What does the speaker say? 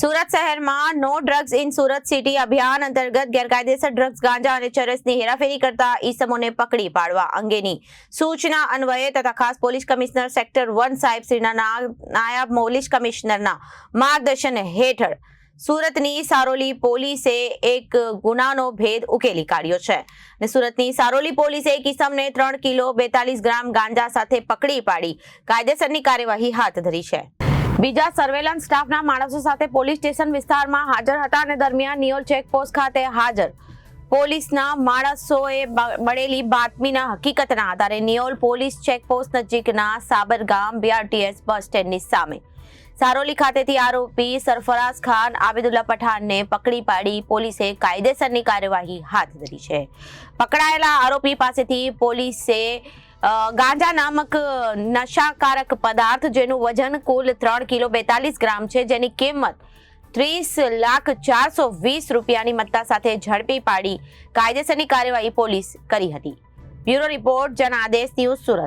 સુરત શહેરમાં no drugs in Surat city અભિયાન અંતર્ગત ગેરકાયદેસર ડ્રગ્સ ગાંજા અને ચરસની હેરાફેરી કરતા ઈસમોને પકડી પાડવા અંગેની સૂચના અન્વયે તથા ખાસ પોલીસ કમિશનર સેક્ટર 1 સાહેબ શ્રીના નાયબ પોલીસ કમિશનરના માર્ગદર્શન હેઠળ સુરતની સારોલી પોલીસે એક ગુનાનો ભેદ ઉકેલી કાઢ્યો છે અને સુરતની સારોલી પોલીસે એક ઈસમને 3 કિલો 42 ગ્રામ ગાંજા સાથે પકડી પાડી કાયદેસરની કાર્યવાહી હાથ ધરી છે। બીજા સર્વેલન્સ સ્ટાફના માણસો સાથે પોલીસ સ્ટેશન વિસ્તારમાં હાજર હતા અને દરમિયાન નિયોલ ચેકપોસ્ટ ખાતે હાજર પોલીસના માણસોએ મળેલી બાતમીના હકીકતના આધારે નિયોલ પોલીસ ચેકપોસ્ટ નજીકના સાબરગામ બીઆરટીએસ બસ સ્ટેન્ડની સામે સારોલી ખાતેથી આરોપી સરફરાઝ ખાન આબિદુલ્લા પઠાણને પકડી પાડી પોલીસે કાયદેસરની કાર્યવાહી હાથ ધરી છે। પકડાયેલા આરોપી પાસેથી પોલીસે ગાંજા નામક નશાકારક પદાર્થ જેનું વજન કુલ 3 કિલો 42 ગ્રામ છે, જેની કિંમત 30,04,20 રૂપિયાની મત્તા સાથે ઝડપી પાડી કાયદેસરની કાર્યવાહી પોલીસ કરી હતી। Bureau report Janadesh news Surat.